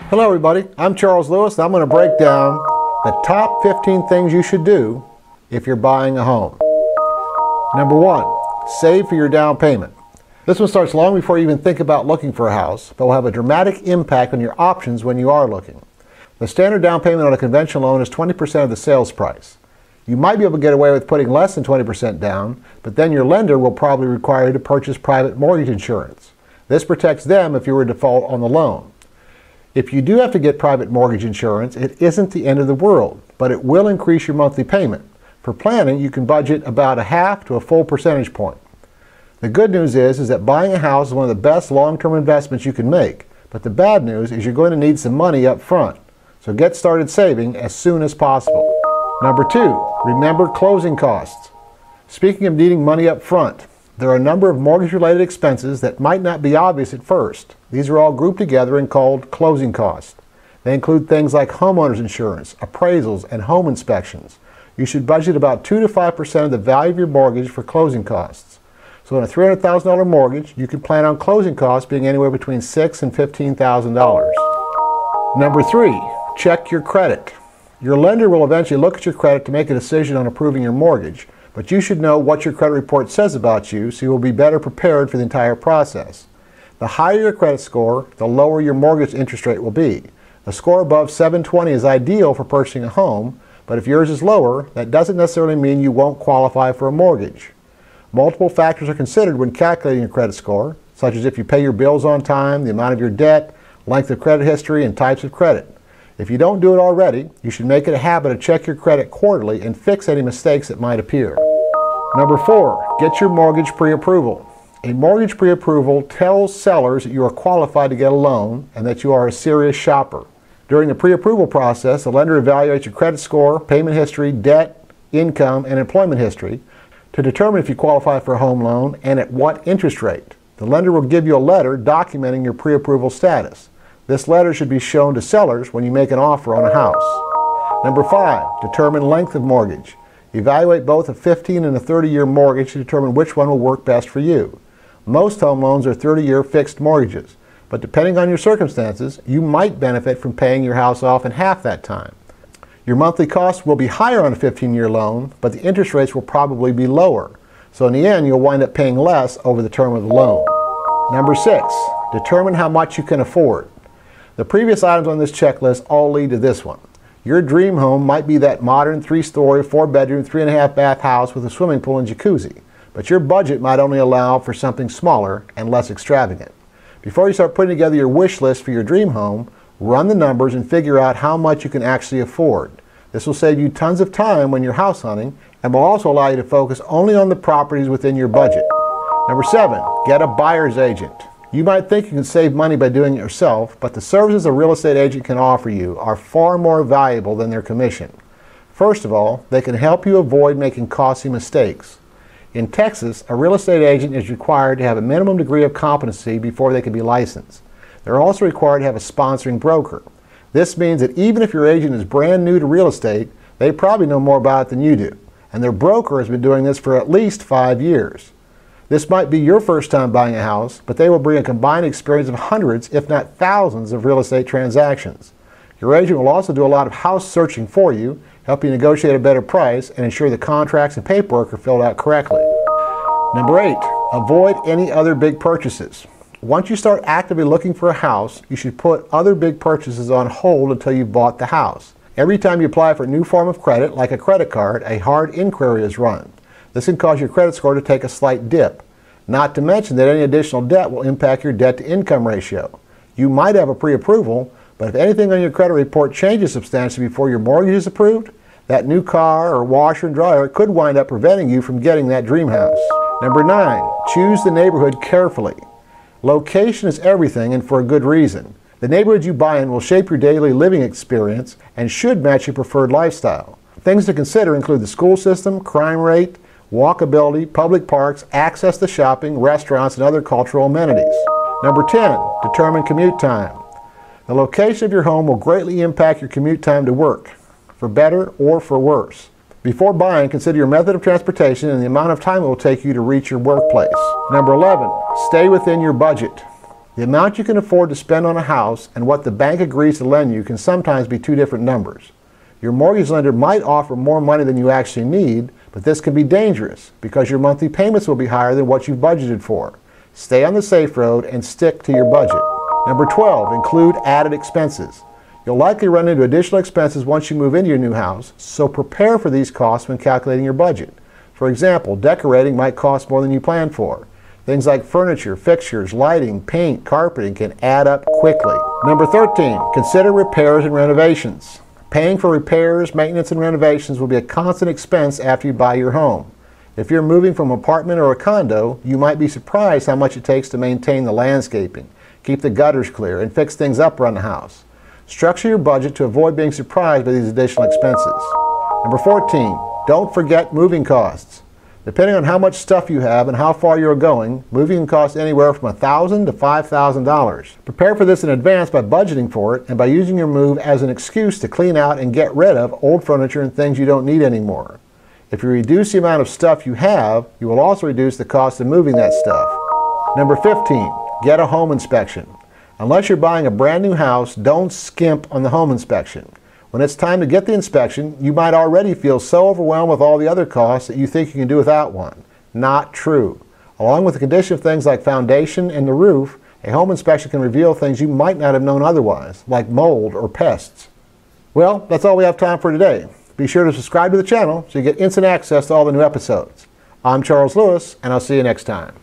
Hello everybody, I'm Charles Lewis and I'm going to break down the top 15 things you should do if you're buying a home. Number 1, save for your down payment. This one starts long before you even think about looking for a house, but will have a dramatic impact on your options when you are looking. The standard down payment on a conventional loan is 20% of the sales price. You might be able to get away with putting less than 20% down, but then your lender will probably require you to purchase private mortgage insurance. This protects them if you were to default on the loan. If you do have to get private mortgage insurance, it isn't the end of the world, but it will increase your monthly payment. For planning, you can budget about a half to a full percentage point. The good news is that buying a house is one of the best long-term investments you can make, but the bad news is you're going to need some money up front. So get started saving as soon as possible. Number 2, remember closing costs. Speaking of needing money up front, there are a number of mortgage-related expenses that might not be obvious at first. These are all grouped together and called closing costs. They include things like homeowners insurance, appraisals, and home inspections. You should budget about 2 to 5% of the value of your mortgage for closing costs. So on a $300,000 mortgage, you can plan on closing costs being anywhere between $6,000 and $15,000. Number 3, check your credit. Your lender will eventually look at your credit to make a decision on approving your mortgage, but you should know what your credit report says about you so you will be better prepared for the entire process. The higher your credit score, the lower your mortgage interest rate will be. A score above 720 is ideal for purchasing a home, but if yours is lower, that doesn't necessarily mean you won't qualify for a mortgage. Multiple factors are considered when calculating your credit score, such as if you pay your bills on time, the amount of your debt, length of credit history, and types of credit. If you don't do it already, you should make it a habit to check your credit quarterly and fix any mistakes that might appear. Number 4, get your mortgage pre-approval. A mortgage pre-approval tells sellers that you are qualified to get a loan and that you are a serious shopper. During the pre-approval process, the lender evaluates your credit score, payment history, debt, income, and employment history to determine if you qualify for a home loan and at what interest rate. The lender will give you a letter documenting your pre-approval status. This letter should be shown to sellers when you make an offer on a house. Number 5, determine length of mortgage. Evaluate both a 15 and a 30-year mortgage to determine which one will work best for you. Most home loans are 30-year fixed mortgages, but depending on your circumstances, you might benefit from paying your house off in half that time. Your monthly costs will be higher on a 15-year loan, but the interest rates will probably be lower. So in the end, you'll wind up paying less over the term of the loan. Number 6, determine how much you can afford. The previous items on this checklist all lead to this one. Your dream home might be that modern 3-story, 4-bedroom, 3.5-bath house with a swimming pool and jacuzzi, but your budget might only allow for something smaller and less extravagant. Before you start putting together your wish list for your dream home, run the numbers and figure out how much you can actually afford. This will save you tons of time when you're house hunting and will also allow you to focus only on the properties within your budget. Number 7, get a buyer's agent. You might think you can save money by doing it yourself, but the services a real estate agent can offer you are far more valuable than their commission. First of all, they can help you avoid making costly mistakes. In Texas, a real estate agent is required to have a minimum degree of competency before they can be licensed. They're also required to have a sponsoring broker. This means that even if your agent is brand new to real estate, they probably know more about it than you do, and their broker has been doing this for at least 5 years. This might be your first time buying a house, but they will bring a combined experience of hundreds, if not thousands, of real estate transactions. Your agent will also do a lot of house searching for you, help you negotiate a better price, and ensure the contracts and paperwork are filled out correctly. Number 8, avoid any other big purchases. Once you start actively looking for a house, you should put other big purchases on hold until you've bought the house. Every time you apply for a new form of credit, like a credit card, a hard inquiry is run. This can cause your credit score to take a slight dip. Not to mention that any additional debt will impact your debt-to-income ratio. You might have a pre-approval, but if anything on your credit report changes substantially before your mortgage is approved, that new car or washer and dryer could wind up preventing you from getting that dream house. Number 9, choose the neighborhood carefully. Location is everything, and for a good reason. The neighborhood you buy in will shape your daily living experience and should match your preferred lifestyle. Things to consider include the school system, crime rate, walkability, public parks, access to shopping, restaurants, and other cultural amenities. Number 10, determine commute time. The location of your home will greatly impact your commute time to work, for better or for worse. Before buying, consider your method of transportation and the amount of time it will take you to reach your workplace. Number 11, stay within your budget. The amount you can afford to spend on a house and what the bank agrees to lend you can sometimes be two different numbers. Your mortgage lender might offer more money than you actually need, but this can be dangerous because your monthly payments will be higher than what you've budgeted for. Stay on the safe road and stick to your budget. Number 12, include added expenses. You'll likely run into additional expenses once you move into your new house, so prepare for these costs when calculating your budget. For example, decorating might cost more than you planned for. Things like furniture, fixtures, lighting, paint, carpeting can add up quickly. Number 13, consider repairs and renovations. Paying for repairs, maintenance, and renovations will be a constant expense after you buy your home. If you're moving from an apartment or a condo, you might be surprised how much it takes to maintain the landscaping, keep the gutters clear, and fix things up around the house. Structure your budget to avoid being surprised by these additional expenses. Number 14, don't forget moving costs. Depending on how much stuff you have and how far you're going, moving can cost anywhere from $1,000 to $5,000. Prepare for this in advance by budgeting for it and by using your move as an excuse to clean out and get rid of old furniture and things you don't need anymore. If you reduce the amount of stuff you have, you will also reduce the cost of moving that stuff. Number 15, get a home inspection. Unless you're buying a brand new house, don't skimp on the home inspection. When it's time to get the inspection, you might already feel so overwhelmed with all the other costs that you think you can do without one. Not true. Along with the condition of things like foundation and the roof, a home inspection can reveal things you might not have known otherwise, like mold or pests. Well, that's all we have time for today. Be sure to subscribe to the channel so you get instant access to all the new episodes. I'm Charles Lewis, and I'll see you next time.